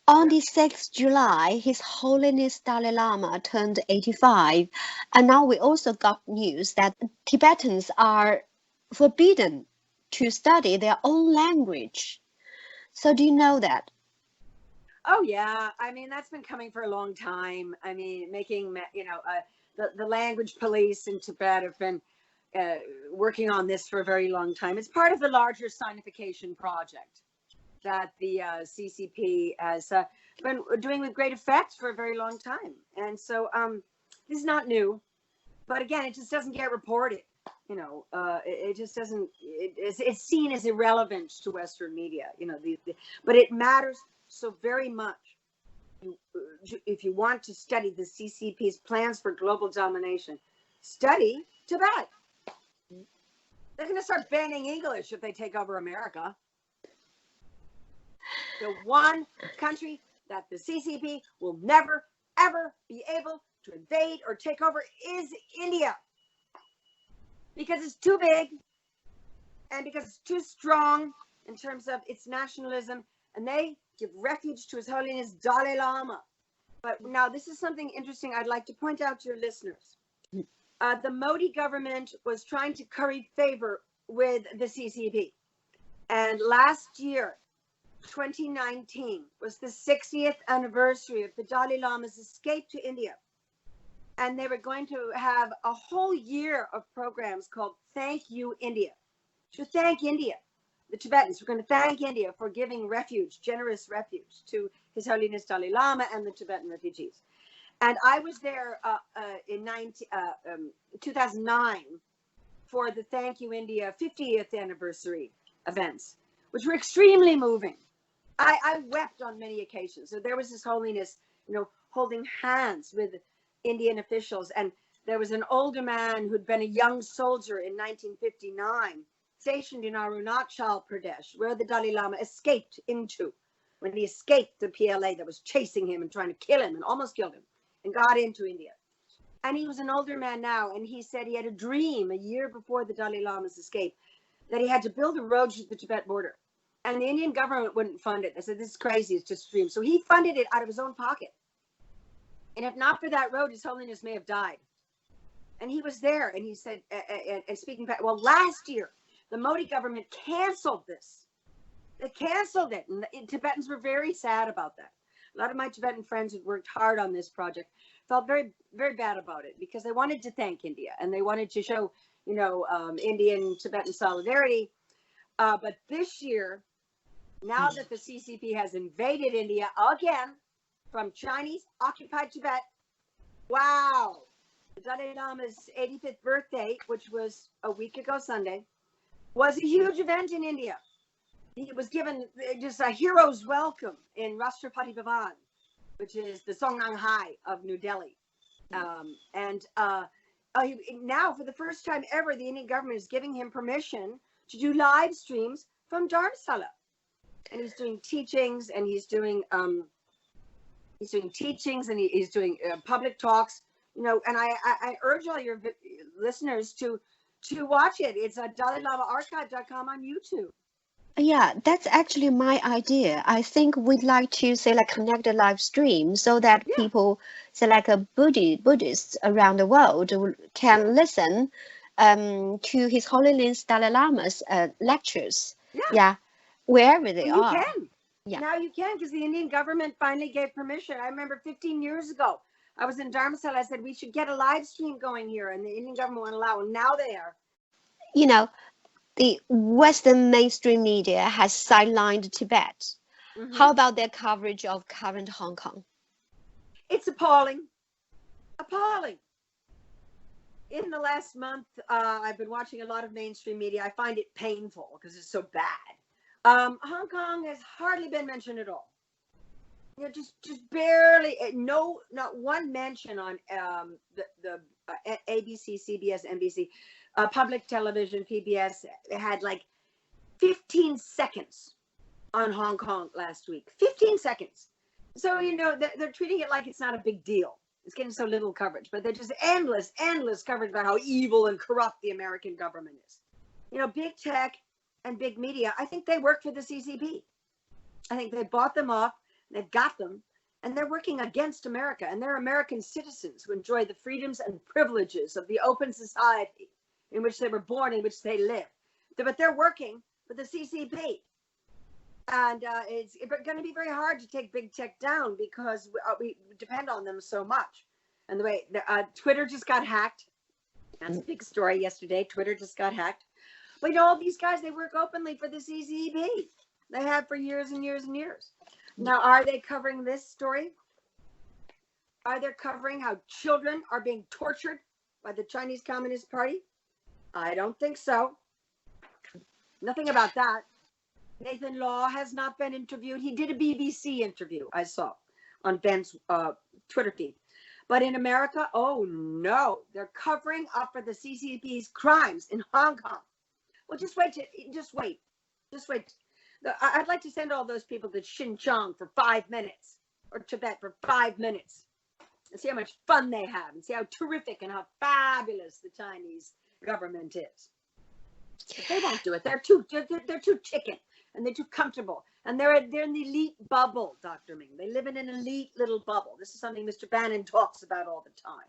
On the 6th July, His Holiness Dalai Lama turned 85, and now we also got news that Tibetans are forbidden to study their own language. So do you know that? Oh yeah, I mean that's been coming for a long time. I mean, the language police in Tibet have been working on this for a very long time. It's part of the larger sinification project that the CCP has been doing with great effect for a very long time. And so this is not new, but again, it just doesn't get reported. It just doesn't. It's seen as irrelevant to Western media. But it matters so very much. If you want to study the CCP's plans for global domination, study Tibet. They're going to start banning English if they take over America. The one country that the CCP will never, ever be able to invade or take over is India. Because it's too big and because it's too strong in terms of its nationalism, and they give refuge to His Holiness Dalai Lama. But now this is something interesting I'd like to point out to your listeners. The Modi government was trying to curry favor with the CCP. And last year, 2019, was the 60th anniversary of the Dalai Lama's escape to India. And they were going to have a whole year of programs called Thank You India, to thank India. The Tibetans were going to thank India for giving refuge, generous refuge, to His Holiness Dalai Lama and the Tibetan refugees. And I was there in 2009 for the Thank You India 50th anniversary events, which were extremely moving. I wept on many occasions. So there was His Holiness, holding hands with Indian officials. And there was an older man who'd been a young soldier in 1959, stationed in Arunachal Pradesh, where the Dalai Lama escaped into, when he escaped the PLA that was chasing him and trying to kill him and almost killed him, and got into India. And he was an older man now, and he said he had a dream a year before the Dalai Lama's escape that he had to build a road to the Tibet border. And the Indian government wouldn't fund it. They said, this is crazy, it's just a dream. So he funded it out of his own pocket. And if not for that road, His Holiness may have died. And he was there, and he said, and speaking back, well, last year, the Modi government canceled this. They canceled it, and the Tibetans were very sad about that. A lot of my Tibetan friends who worked hard on this project felt very, very bad about it because they wanted to thank India and they wanted to show, Indian-Tibetan solidarity. But this year, now that the CCP has invaded India again from Chinese-occupied Tibet, wow, the Dalai Lama's 85th birthday, which was a week ago Sunday, was a huge event in India. He was given just a hero's welcome in Rashtrapati Bhavan, which is the Songnam of New Delhi. Now, for the first time ever, the Indian government is giving him permission to do live streams from Dharamsala. And he's doing teachings, and he's doing public talks. And I urge all your listeners to watch it. It's at DalaiLamaArchive.com on YouTube. Yeah, that's actually my idea. I think we'd like to connect a live stream so that people, Buddhists around the world can listen to His Holiness Dalai Lama's lectures. Yeah, wherever they are. You can. Yeah. Now you can, because the Indian government finally gave permission. I remember 15 years ago, I was in Dharamsala. I said we should get a live stream going here, and the Indian government won't allow. And now they are. The Western mainstream media has sidelined Tibet. Mm-hmm. How about their coverage of current Hong Kong? It's appalling. Appalling. In the last month, I've been watching a lot of mainstream media. I find it painful because it's so bad. Hong Kong has hardly been mentioned at all. Just barely. Not one mention on the ABC, CBS, NBC. Public television, PBS, had 15 seconds on Hong Kong last week. 15 seconds. So, they're treating it like it's not a big deal. It's getting so little coverage, but they're just endless coverage about how evil and corrupt the American government is. Big tech and big media, I think they work for the CCP. I think they bought them off. They've got them, and they're working against America, and they're American citizens who enjoy the freedoms and privileges of the open society in which they were born, in which they live. But they're working for the CCP. And it's going to be very hard to take big tech down because we depend on them so much. And the way Twitter just got hacked. That's a big story yesterday. Twitter just got hacked. But all these guys, they work openly for the CCP. They have for years and years and years. Now, are they covering this story? Are they covering how children are being tortured by the Chinese Communist Party? I don't think so. Nothing about that. Nathan Law has not been interviewed. He did a BBC interview, I saw, on Ben's Twitter feed. But in America, oh no, they're covering up for the CCP's crimes in Hong Kong. Well, just wait. I'd like to send all those people to Xinjiang for 5 minutes, or Tibet for 5 minutes, and see how much fun they have, and see how terrific and how fabulous the Chinese government is. But they won't do it. They're too chicken, and they're too comfortable, and they're in the elite bubble, Dr. Ming. They live in an elite little bubble. This is something Mr. Bannon talks about all the time.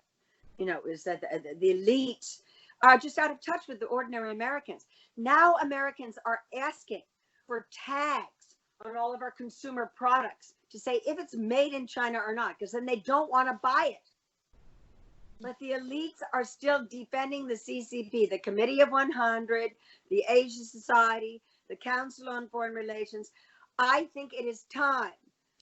You know, is that the elites are just out of touch with the ordinary Americans. Now Americans are asking for tags on all of our consumer products to say if it's made in China or not, because then they don't want to buy it. But the elites are still defending the CCP, the Committee of 100, the Asia Society, the Council on Foreign Relations. I think it is time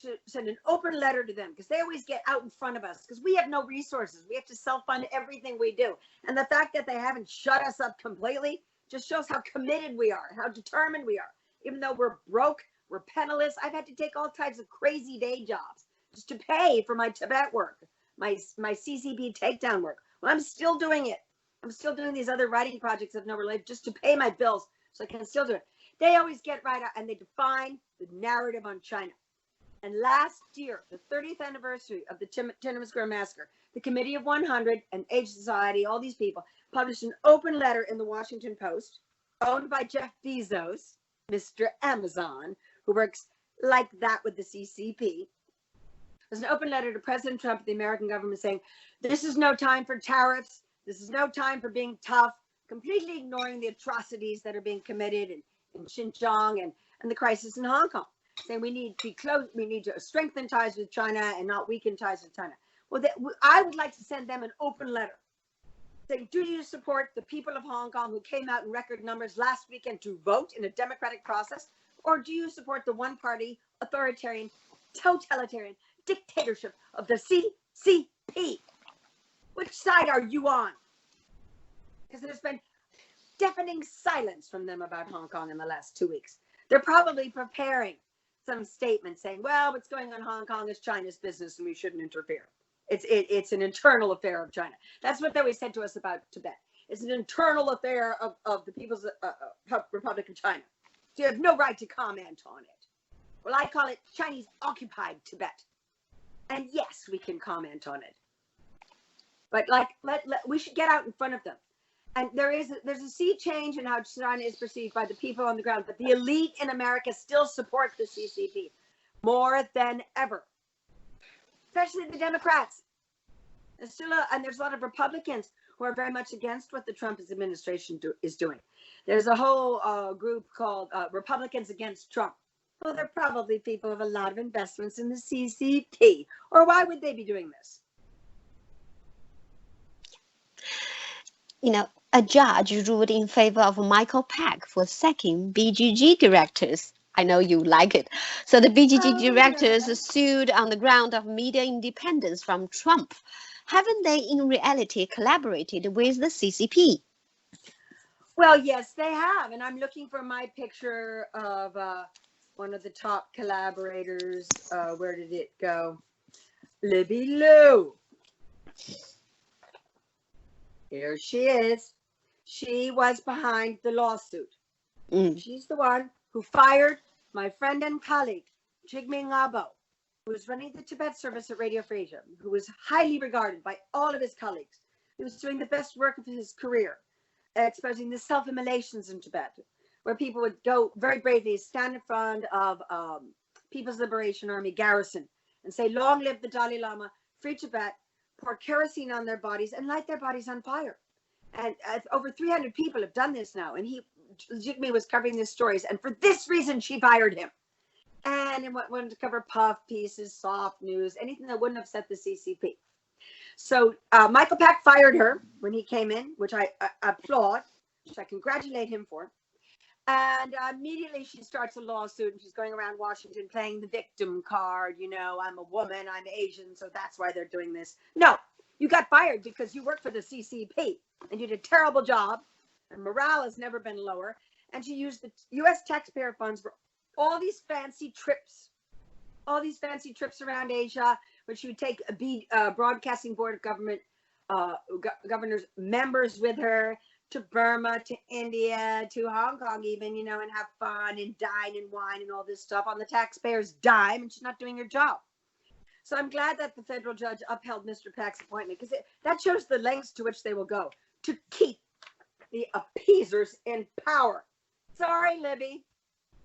to send an open letter to them, because they always get out in front of us because we have no resources. We have to self-fund everything we do. And the fact that they haven't shut us up completely just shows how committed we are, how determined we are. Even though we're broke, we're penniless. I've had to take all types of crazy day jobs just to pay for my Tibet work, my CCP takedown work. Well, I'm still doing it. I'm still doing these other writing projects of no relief just to pay my bills so I can still do it. They always get right out and they define the narrative on China. And last year, the 30th anniversary of the Tiananmen Square massacre, the Committee of 100 and Asia Society, all these people, published an open letter in the Washington Post, owned by Jeff Bezos, Mr. Amazon, who works like that with the CCP. There's an open letter to President Trump, the American government, saying, this is no time for tariffs. This is no time for being tough, completely ignoring the atrocities that are being committed in Xinjiang and the crisis in Hong Kong. Saying we need to be close, we need to strengthen ties with China and not weaken ties with China. Well, I would like to send them an open letter saying, do you support the people of Hong Kong who came out in record numbers last weekend to vote in a democratic process? Or do you support the one-party, authoritarian, totalitarian dictatorship of the CCP? Which side are you on? Because there's been deafening silence from them about Hong Kong in the last 2 weeks. They're probably preparing some statement saying, well, what's going on in Hong Kong is China's business and we shouldn't interfere. It's an internal affair of China. That's what they always said to us about Tibet. It's an internal affair of the People's Republic of China. So you have no right to comment on it. Well, I call it Chinese occupied Tibet. And yes, we can comment on it. But we should get out in front of them. And there's a sea change in how China is perceived by the people on the ground. But the elite in America still support the CCP more than ever, especially the Democrats. There's a lot of Republicans who are very much against what the Trump administration is doing. There's a whole group called Republicans Against Trump. Well, they're probably people with a lot of investments in the CCP. Or why would they be doing this? You know, a judge ruled in favor of Michael Pack for sacking BGG directors. I know you like it. So the BGG directors sued on the ground of media independence from Trump. Haven't they in reality collaborated with the CCP? Well, yes, they have. And I'm looking for my picture of one of the top collaborators. Where did it go? Libby Lou. Here she is. She was behind the lawsuit. She's the one who fired my friend and colleague, Jigming Abo, who was running the Tibet service at Radio Free Asia, who was highly regarded by all of his colleagues. He was doing the best work of his career, exposing the self-immolations in Tibet, where people would go very bravely, stand in front of People's Liberation Army garrison and say, "Long live the Dalai Lama, free Tibet," pour kerosene on their bodies and light their bodies on fire. And over 300 people have done this now. And Jigme was covering these stories. And for this reason, she fired him. And it wanted to cover puff pieces, soft news, anything that wouldn't upset the CCP. So Michael Pack fired her when he came in, which I applaud, which I congratulate him for. And immediately she starts a lawsuit, and she's going around Washington playing the victim card. You know, I'm a woman, I'm Asian, so that's why they're doing this. No, you got fired because you worked for the CCP and you did a terrible job, and morale has never been lower. And she used the U.S. taxpayer funds for all these fancy trips around Asia, where she would take a broadcasting board of government governors members with her to Burma, to India, to Hong Kong even, you know, and have fun and dine and wine and all this stuff on the taxpayer's dime, and she's not doing her job. So I'm glad that the federal judge upheld Mr. Pack's appointment, because that shows the lengths to which they will go to keep the appeasers in power. Sorry, Libby.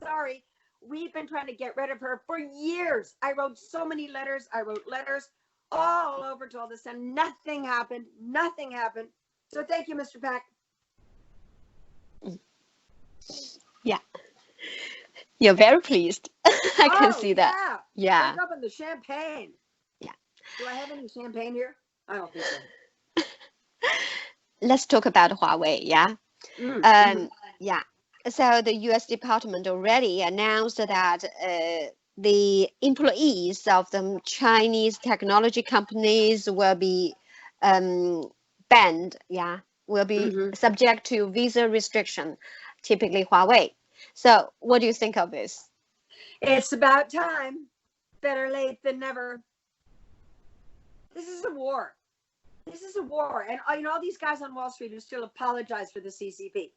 Sorry. We've been trying to get rid of her for years. I wrote so many letters. I wrote letters all over to all this, and nothing happened. Nothing happened. So thank you, Mr. Pack. Yeah. You're very pleased. I can see that. Yeah. Up in the champagne. Yeah. Do I have any champagne here? I don't think so. Let's talk about Huawei. Yeah. Yeah. So the U.S. Department already announced that the employees of the Chinese technology companies will be banned. Yeah. Will be subject to visa restriction, typically Huawei. So what do you think of this? It's about time. Better late than never. This is a war. This is a war. And you know, all these guys on Wall Street who still apologize for the CCP,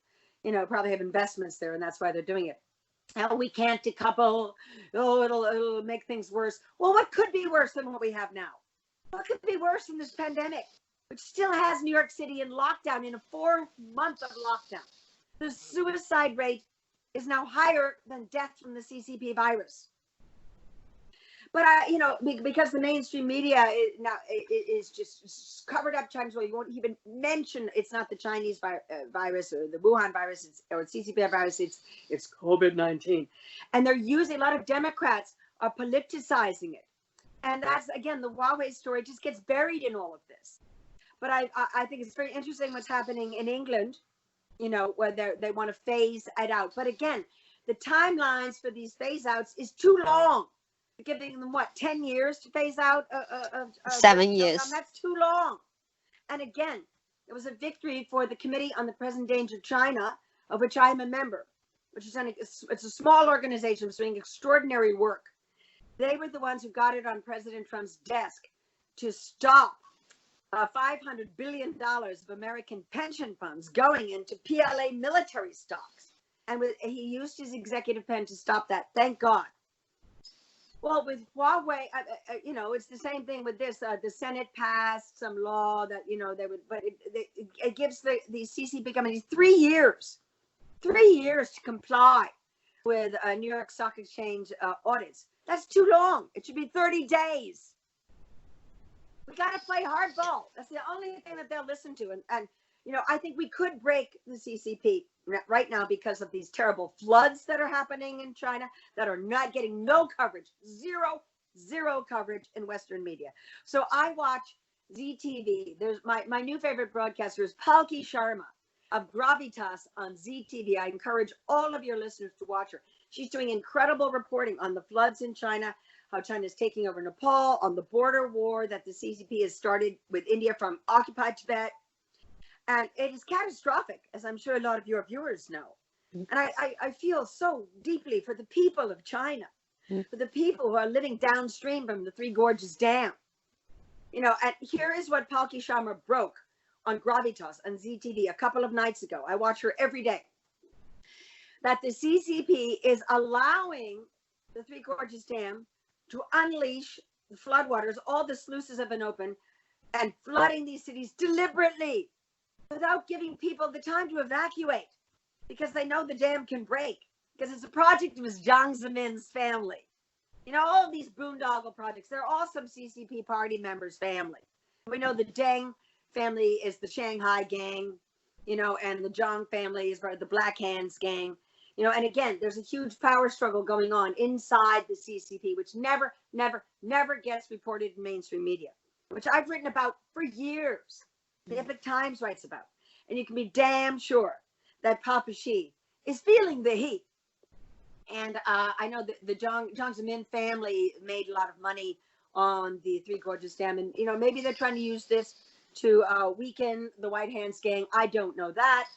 you know, probably have investments there, and that's why they're doing it. Oh, we can't decouple. Oh, it'll make things worse. Well, what could be worse than what we have now? What could be worse than this pandemic, which still has New York City in lockdown, in a 4 month of lockdown? The suicide rate is now higher than death from the CCP virus. But you know, because the mainstream media is just covered up China, so you won't even mention it's not the Chinese virus or the Wuhan virus or CCP virus. It's COVID-19, and they're using, a lot of Democrats are politicizing it, and that's, again, the Huawei story just gets buried in all of this. But I think it's very interesting what's happening in England, you know, where they want to phase it out. But again, the timelines for these phase outs is too long. Giving them, what, 10 years to phase out? 7 years. That's too long. And again, it was a victory for the Committee on the Present Danger of China, of which I am a member, which is it's a small organization that's doing extraordinary work. They were the ones who got it on President Trump's desk to stop $500 billion of American pension funds going into PLA military stocks. And he used his executive pen to stop that. Thank God. Well, with Huawei, you know, it's the same thing with this. The Senate passed some law that, you know, they would, but it gives the CCP companies 3 years to comply with New York Stock Exchange audits. That's too long. It should be 30 days. We got to play hardball. That's the only thing that they'll listen to. And you know, I think we could break the CCP right now because of these terrible floods that are happening in China that are not getting no coverage, zero coverage in Western media. So I watch ZTV. There's my new favorite broadcaster is Palki Sharma of Gravitas on ZTV. I encourage all of your listeners to watch her. She's doing incredible reporting on the floods in China, how China is taking over Nepal, on the border war that the CCP has started with India from occupied Tibet. And it is catastrophic, as I'm sure a lot of your viewers know. And I feel so deeply for the people of China, for the people who are living downstream from the Three Gorges Dam. You know, and here is what Palki Sharma broke on Gravitas on ZTV a couple of nights ago. I watch her every day. That the CCP is allowing the Three Gorges Dam to unleash the floodwaters. All the sluices have been open, and flooding these cities deliberately, without giving people the time to evacuate, because they know the dam can break, because it's a project of Jiang Zemin's family. You know, all of these boondoggle projects, they're all some CCP party members' family. We know the Deng family is the Shanghai gang, you know, and the Zhang family is the Black Hands gang. You know, and again, there's a huge power struggle going on inside the CCP, which never, never, never gets reported in mainstream media, which I've written about for years. The Epoch Times writes about. And you can be damn sure that Papa Xi is feeling the heat. And I know that the Jiang Zemin family made a lot of money on the Three Gorges Dam. And, you know, maybe they're trying to use this to weaken the White Hands gang. I don't know that.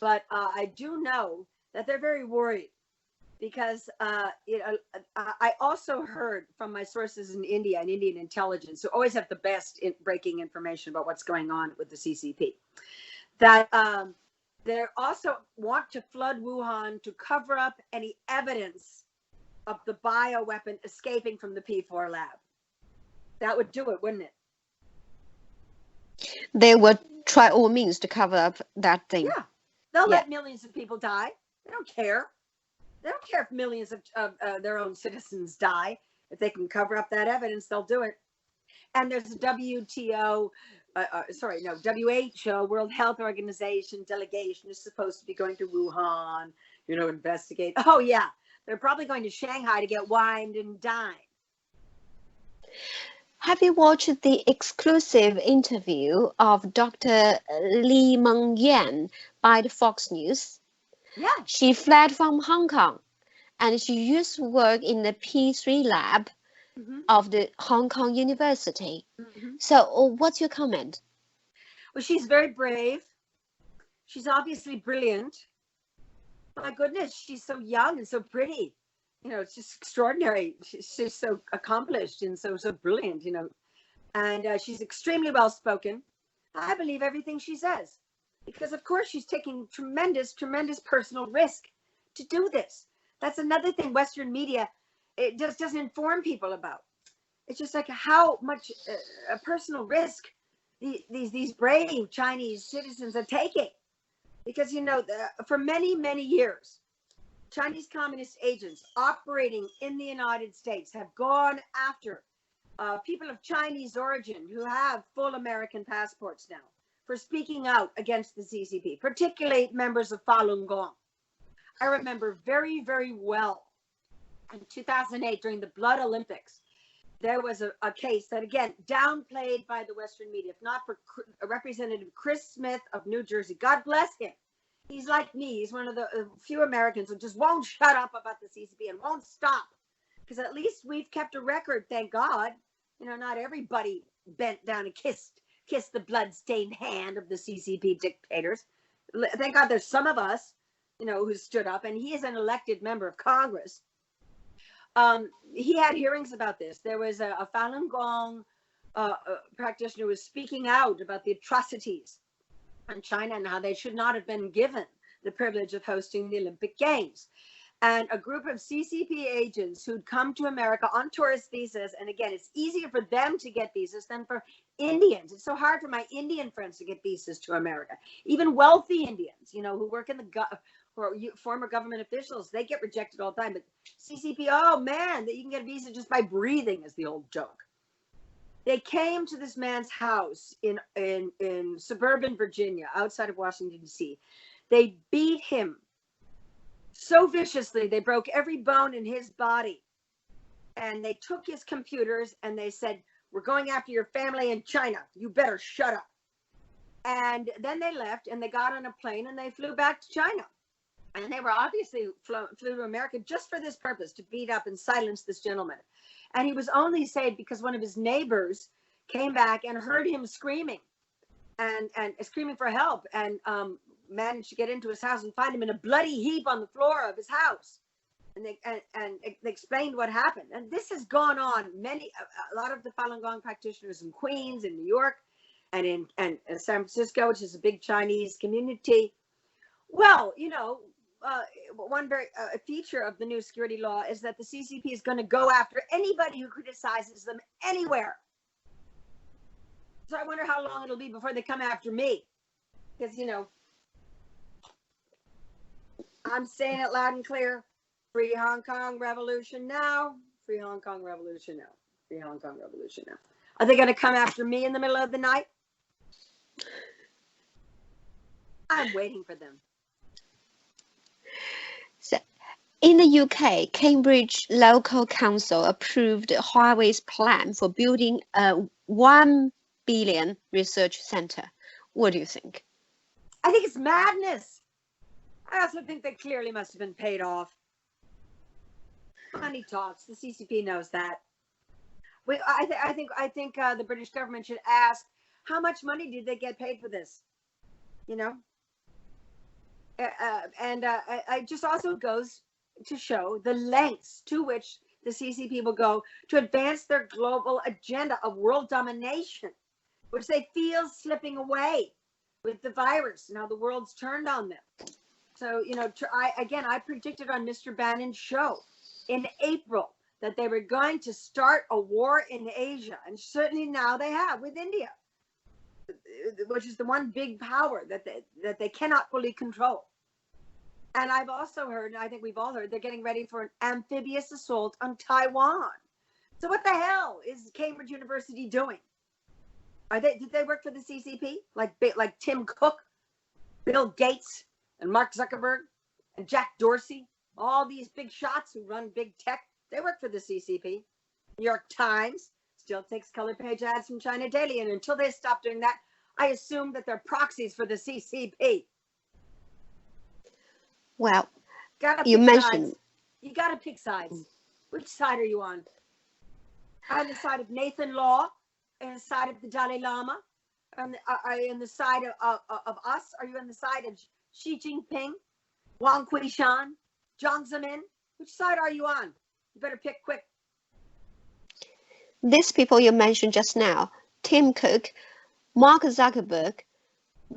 But I do know that they're very worried because, you know, I also heard from my sources in India and Indian intelligence, who always have the best breaking information about what's going on with the CCP, that they also want to flood Wuhan to cover up any evidence of the bioweapon escaping from the P4 lab. That would do it, wouldn't it? They would try all means to cover up that thing. Yeah. They'll let millions of people die. They don't care. They don't care if millions of their own citizens die. If they can cover up that evidence, they'll do it. And there's a WHO, World Health Organization delegation is supposed to be going to Wuhan, you know, investigate. Oh, yeah. They're probably going to Shanghai to get wined and dined. Have you watched the exclusive interview of Dr. Lee Mingguang by the Fox News? Yeah. She fled from Hong Kong and she used to work in the P3 lab of the Hong Kong University. So what's your comment? Well, she's very brave. She's obviously brilliant. My goodness, she's so young and so pretty. You know, it's just extraordinary. She's so accomplished and so brilliant, you know. And she's extremely well-spoken. I believe everything she says. Because, of course, she's taking tremendous, tremendous personal risk to do this. That's another thing Western media, it just doesn't inform people about. It's just like how much a personal risk these brave Chinese citizens are taking. Because, you know, for many, many years, Chinese communist agents operating in the United States have gone after people of Chinese origin who have full American passports now for speaking out against the CCP, particularly members of Falun Gong. I remember very, very well in 2008 during the Blood Olympics, there was a case that, again, downplayed by the Western media, if not for Representative Chris Smith of New Jersey. God bless him. He's like me. He's one of the few Americans who just won't shut up about the CCP and won't stop. Because at least we've kept a record, thank God. You know, not everybody bent down and kissed the blood-stained hand of the CCP dictators. Thank God there's some of us, you know, who stood up. And he is an elected member of Congress. He had hearings about this. There was a Falun Gong practitioner who was speaking out about the atrocities in China and how they should not have been given the privilege of hosting the Olympic Games. And a group of CCP agents who'd come to America on tourist visas. And again, it's easier for them to get visas than for Indians. It's so hard for my Indian friends to get visas to America. Even wealthy Indians, you know, who work in the or former government officials, they get rejected all the time. But CCP, oh man, that you can get a visa just by breathing is the old joke. They came to this man's house in suburban Virginia, outside of Washington, D.C. They beat him so viciously, they broke every bone in his body. And they took his computers and they said, we're going after your family in China. You better shut up. And then they left and they got on a plane and they flew back to China. And they were obviously flew to America just for this purpose, to beat up and silence this gentleman. And he was only saved because one of his neighbors came back and heard him screaming and screaming for help, and managed to get into his house and find him in a bloody heap on the floor of his house. And they explained what happened. And this has gone on. A lot of the Falun Gong practitioners in Queens, in New York, and in San Francisco, which is a big Chinese community. Well, you know, one very feature of the new security law is that the CCP is going to go after anybody who criticizes them anywhere. So I wonder how long it'll be before they come after me. Because, you know, I'm saying it loud and clear. Free Hong Kong, revolution now. Free Hong Kong revolution now. Free Hong Kong revolution now. Are they going to come after me in the middle of the night? I'm waiting for them. So, in the UK, Cambridge Local Council approved Huawei's plan for building a 1 billion research center. What do you think? I think it's madness. I also think they clearly must have been paid off. Money talks. The CCP knows that. I think the British government should ask, how much money did they get paid for this? You know? It just also goes to show the lengths to which the CCP will go to advance their global agenda of world domination, which they feel slipping away with the virus. Now the world's turned on them. So, you know, I predicted on Mr. Bannon's show in April that they were going to start a war in Asia, and certainly now they have with India, which is the one big power that they cannot fully control. And I've also heard, and I think we've all heard, they're getting ready for an amphibious assault on Taiwan. So what the hell is Cambridge University doing? Did they work for the CCP? Like Tim Cook, Bill Gates, and Mark Zuckerberg, and Jack Dorsey, all these big shots who run big tech, they work for the CCP. New York Times still takes color page ads from China Daily, and until they stop doing that, I assume that they're proxies for the CCP. Well, you mentioned... You got to pick sides. Which side are you on? On the side of Nathan Law? On the side of the Dalai Lama? Are you on the side of us? Are you on the side of Xi Jinping, Wang Quishan, Jiang Zemin? Which side are you on? You better pick quick. These people you mentioned just now, Tim Cook, Mark Zuckerberg,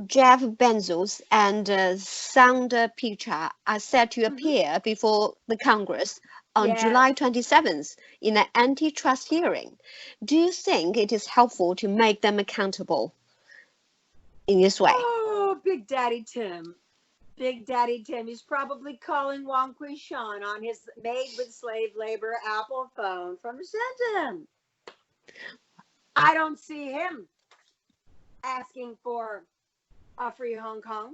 Jeff Bezos, and Sundar Pichai are set to appear before the Congress on July 27th in an antitrust hearing. Do you think it is helpful to make them accountable in this way? Oh, Big Daddy Tim. Big Daddy Tim. He's probably calling Wang Quishan on his made with slave labor Apple phone from Shenzhen. I don't see him asking for a free Hong Kong.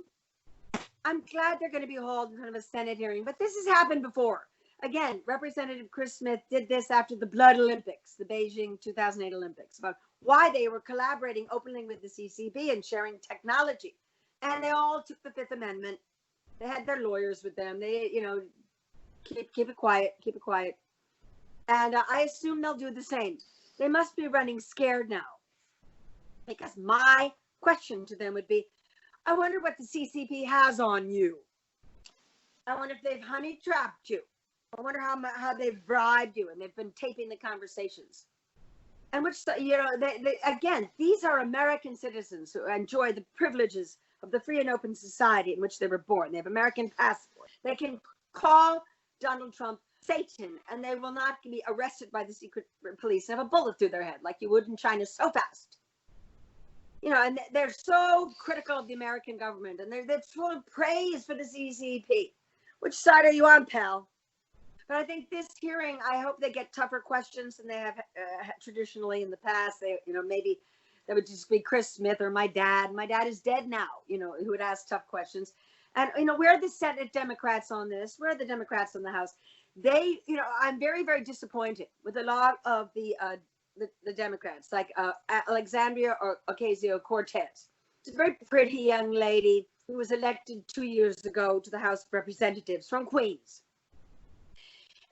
I'm glad they're going to be hauled in front of a Senate hearing, but this has happened before. Again, Representative Chris Smith did this after the Blood Olympics, the Beijing 2008 Olympics, about why they were collaborating openly with the CCP and sharing technology. And they all took the Fifth Amendment. They had their lawyers with them. They, you know, keep it quiet, keep it quiet. And I assume they'll do the same. They must be running scared now. Because my question to them would be, I wonder what the CCP has on you. I wonder if they've honey trapped you. I wonder how they've bribed you and they've been taping the conversations. And which, you know, again, these are American citizens who enjoy the privileges of the free and open society in which they were born. They have American passports. They can call Donald Trump Satan and they will not be arrested by the secret police and have a bullet through their head like you would in China so fast. You know, and they're so critical of the American government and they're full of praise for the CCP. Which side are you on, pal? But I think this hearing, I hope they get tougher questions than they have traditionally in the past. They, you know, maybe that would just be Chris Smith or my dad. My dad is dead now, you know, who would ask tough questions. And, you know, where are the Senate Democrats on this? Where are the Democrats in the House? They, you know, I'm very, very disappointed with a lot of the Democrats, like Alexandria Ocasio-Cortez. She's a very pretty young lady who was elected 2 years ago to the House of Representatives from Queens.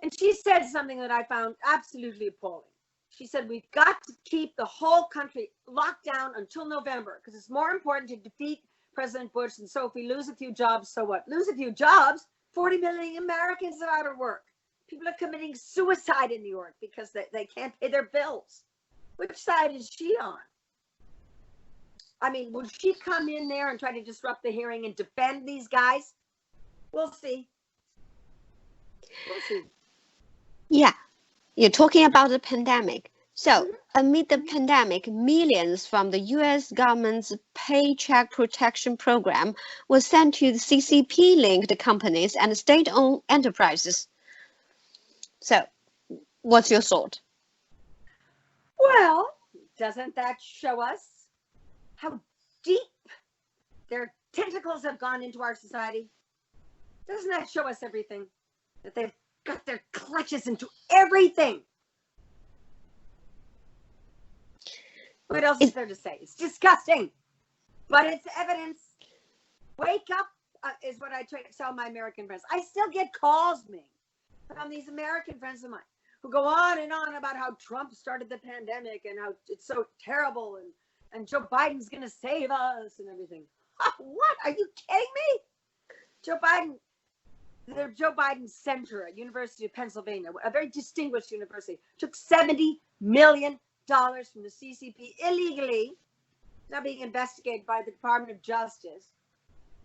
And she said something that I found absolutely appalling. She said, we've got to keep the whole country locked down until November because it's more important to defeat President Bush. And so if we lose a few jobs, so what? Lose a few jobs? 40 million Americans are out of work. People are committing suicide in New York because they can't pay their bills. Which side is she on? I mean, will she come in there and try to disrupt the hearing and defend these guys? We'll see. We'll see. Yeah, you're talking about the pandemic. So, amid the pandemic, millions from the US government's Paycheck Protection Program were sent to the CCP-linked companies and state-owned enterprises. So, What's your thought? Well, doesn't that show us how deep their tentacles have gone into our society? Doesn't that show us everything? That they've got their clutches into everything. What else is there to say? It's disgusting, but it's evidence. Wake up is what I try to tell my American friends. I still get calls from these American friends of mine who go on about how Trump started the pandemic and how it's so terrible and Joe Biden's going to save us and everything. What? Are you kidding me? The Joe Biden Center at University of Pennsylvania, a very distinguished university, took $70 million from the CCP illegally, now being investigated by the Department of Justice.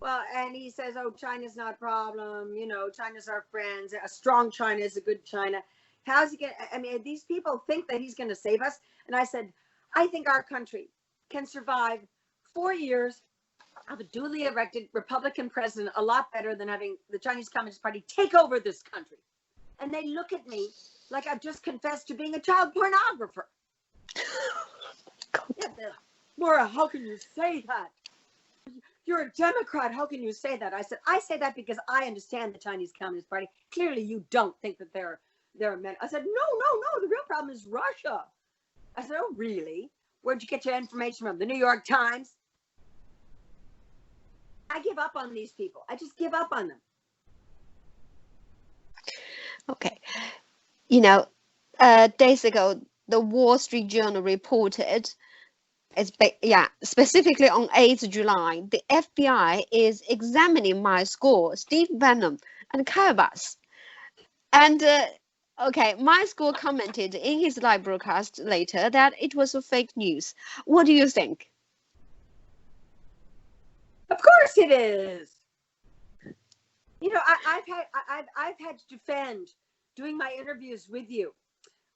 Well, and he says, oh, China's not a problem. You know, China's our friends. A strong China is a good China. How's he going to, I mean, these people think that he's going to save us. And I said, I think our country can survive 4 years of a duly elected Republican president a lot better than having the Chinese Communist Party take over this country. And they look at me like I've just confessed to being a child pornographer. Yeah, Maura, how can you say that? You're a Democrat. How can you say that? I said, I say that because I understand the Chinese Communist Party. Clearly, you don't think that they're men. I said, no. The real problem is Russia. I said, oh, really? Where'd you get your information from? The New York Times? I give up on these people. I just give up on them. Okay. You know, days ago, the Wall Street Journal reported, specifically on 8th July, the FBI is examining my school, Steve Bannon and Kairbas. And, my school commented in his live broadcast later that it was a fake news. What do you think? Of course it is. You know, I've had to defend doing my interviews with you,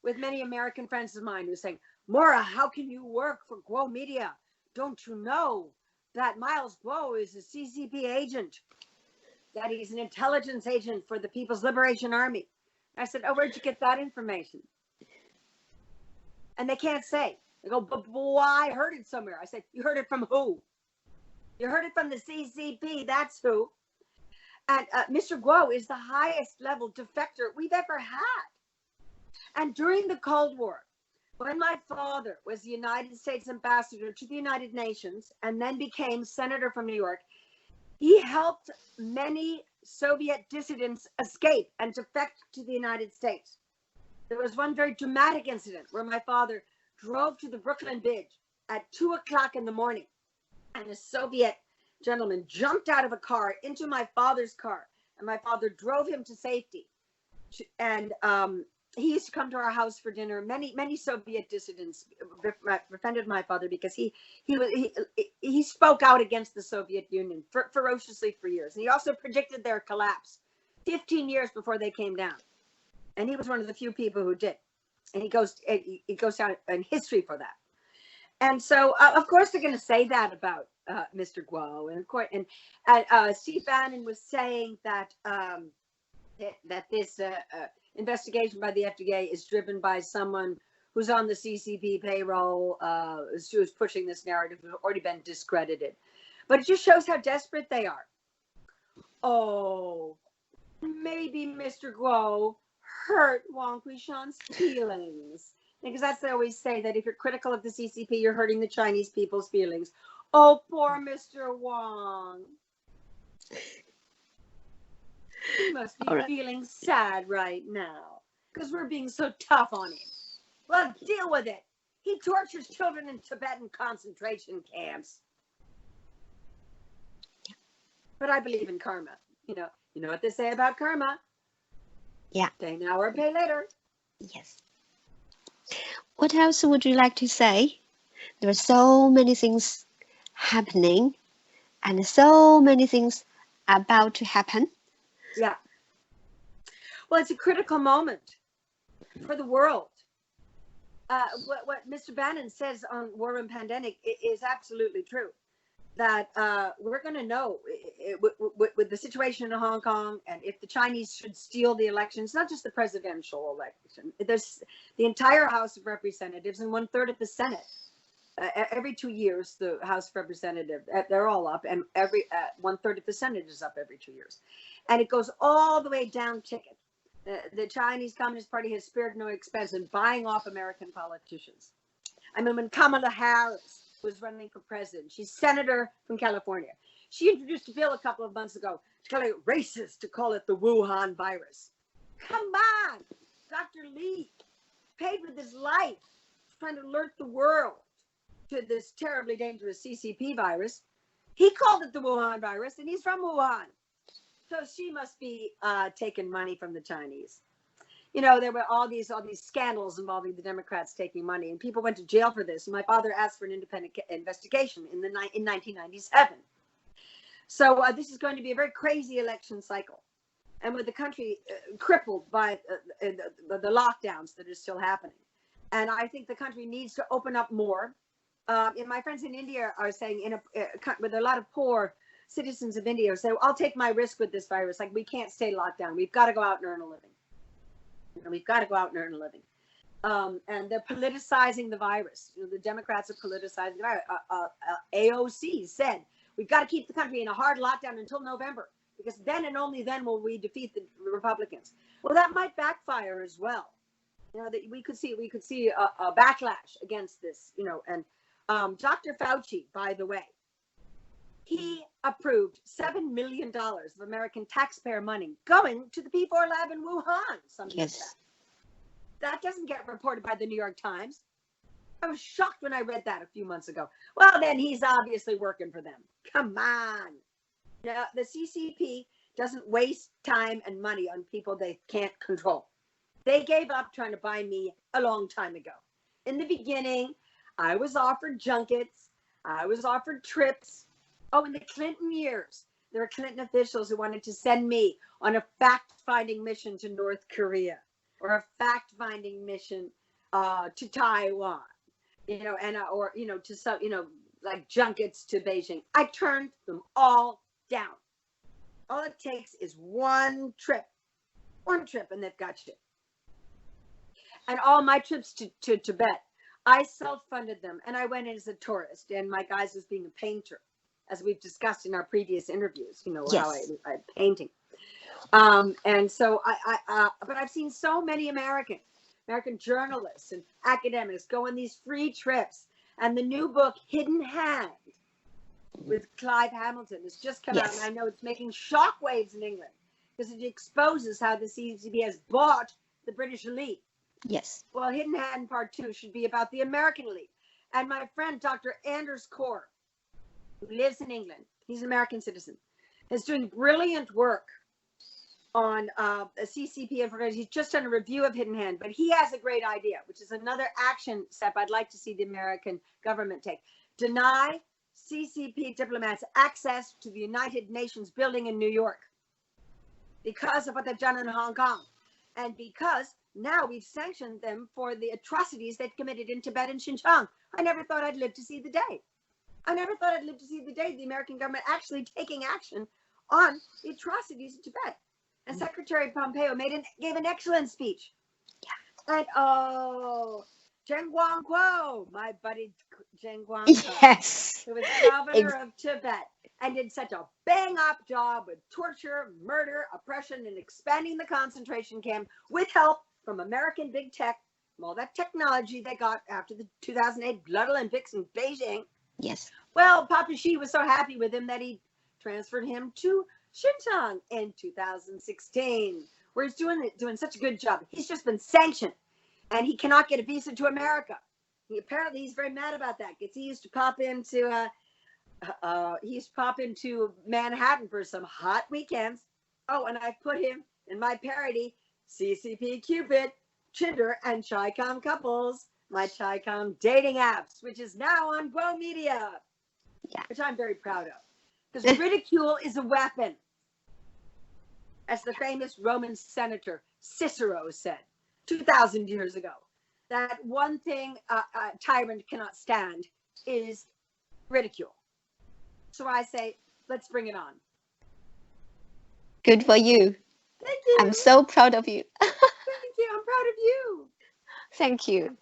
with many American friends of mine who are saying, Maura, how can you work for Guo Media? Don't you know that Miles Guo is a CCP agent, that he's an intelligence agent for the People's Liberation Army? I said, oh, where'd you get that information? And they can't say. They go, but I heard it somewhere. I said, you heard it from who? You heard it from the CCP. That's who. And Mr. Guo is the highest level defector we've ever had. And during the Cold War, when my father was the United States ambassador to the United Nations and then became senator from New York, he helped many Soviet dissidents escape and defect to the United States. There was one very dramatic incident where my father drove to the Brooklyn Bridge at 2 o'clock in the morning, and a Soviet gentleman jumped out of a car into my father's car, and my father drove him to safety. And he used to come to our house for dinner. Many Soviet dissidents befriended my father because he spoke out against the Soviet Union ferociously for years. And he also predicted their collapse 15 years before they came down. And he was one of the few people who did. And he goes down in history for that. And so, of course, they're going to say that about Mr. Guo. And of course, and Steve Bannon was saying that that this investigation by the FDA is driven by someone who's on the CCP payroll, who's pushing this narrative, who's already been discredited. But it just shows how desperate they are. Oh, maybe Mr. Guo hurt Wang Quishan's feelings. Because that's they always say, that if you're critical of the CCP, you're hurting the Chinese people's feelings. Oh, poor Mr. Wang. He must be feeling sad right now because we're being so tough on him. Well, deal with it. He tortures children in Tibetan concentration camps. But I believe in karma. You know what they say about karma? Yeah. Pay now or pay later. Yes. What else would you like to say? There are so many things happening and so many things about to happen. Yeah. Well, it's a critical moment for the world. What Mr. Bannon says on war and pandemic is absolutely true. that we're going to know with the situation in Hong Kong, and if the Chinese should steal the elections, not just the presidential election, there's the entire House of Representatives and 1/3 of the Senate. Every 2 years, the House of Representatives, they're all up, and every 1/3 of the Senate is up every 2 years. And it goes all the way down ticket. The Chinese Communist Party has spared no expense in buying off American politicians. I mean, when Kamala Harris was running for president, she's senator from California. She introduced a bill a couple of months ago to call it racist, to call it the Wuhan virus. Come on, Dr. Lee paid with his life trying to alert the world to this terribly dangerous CCP virus. He called it the Wuhan virus, and he's from Wuhan. So she must be taking money from the Chinese. You know, there were all these scandals involving the Democrats taking money, and people went to jail for this. And my father asked for an independent investigation in 1997. So this is going to be a very crazy election cycle, and with the country crippled by the lockdowns that are still happening. And I think the country needs to open up more. And my friends in India are saying, with a lot of poor citizens of India say, well, I'll take my risk with this virus. Like, we can't stay locked down. We've got to go out and earn a living. We've got to go out and earn a living. And they're politicizing the virus. You know, the Democrats are politicizing the virus. AOC said, we've got to keep the country in a hard lockdown until November, because then and only then will we defeat the Republicans. Well, that might backfire as well. You know, that we could see a backlash against this, you know. And Dr. Fauci, by the way, he approved $7 million of American taxpayer money going to the P4 lab in Wuhan. Yes. That doesn't get reported by the New York Times. I was shocked when I read that a few months ago. Well, then he's obviously working for them. Come on. Now, the CCP doesn't waste time and money on people they can't control. They gave up trying to buy me a long time ago. In the beginning, I was offered junkets. I was offered trips. Oh, in the Clinton years, there were Clinton officials who wanted to send me on a fact-finding mission to North Korea, or a fact-finding mission to Taiwan, you know, and or, you know, to some, you know, like junkets to Beijing. I turned them all down. All it takes is one trip, and they've got you. And all my trips to Tibet, I self-funded them, and I went in as a tourist, and my guise was being a painter, as we've discussed in our previous interviews, you know, yes. How I'm painting. And so but I've seen so many American journalists and academics go on these free trips. And the new book, Hidden Hand, with Clive Hamilton, has just come out. And I know it's making shockwaves in England, because it exposes how the CCP has bought the British elite. Yes. Well, Hidden Hand Part 2 should be about the American elite. And my friend, Dr. Anders Kaur, who lives in England, he's an American citizen, is doing brilliant work on a CCP information. He's just done a review of Hidden Hand, but he has a great idea, which is another action step I'd like to see the American government take. Deny CCP diplomats access to the United Nations building in New York because of what they've done in Hong Kong, and because now we've sanctioned them for the atrocities they've committed in Tibet and Xinjiang. I never thought I'd live to see the day. I never thought I'd live to see the day the American government actually taking action on the atrocities in Tibet. And Secretary Pompeo gave an excellent speech. Yeah. And Zheng Guangguo, my buddy Zheng Guangguo, yes, who was governor of Tibet, and did such a bang-up job with torture, murder, oppression, and expanding the concentration camp with help from American big tech, from all that technology they got after the 2008 Blood Olympics in Beijing. Yes. Well, Papa Xi was so happy with him that he transferred him to Xinjiang in 2016, where he's doing such a good job. He's just been sanctioned, and he cannot get a visa to America. He's very mad about that. He used to pop into Manhattan for some hot weekends. Oh, and I put him in my parody, CCP Cupid, Tinder, and Chi-Com couples, my Chi-Com dating apps, which is now on Grow Media, which I'm very proud of. Because ridicule is a weapon. As the famous Roman senator Cicero said 2,000 years ago, that one thing a tyrant cannot stand is ridicule. So I say, let's bring it on. Good for you. Thank you. I'm so proud of you. Thank you. I'm proud of you. Thank you.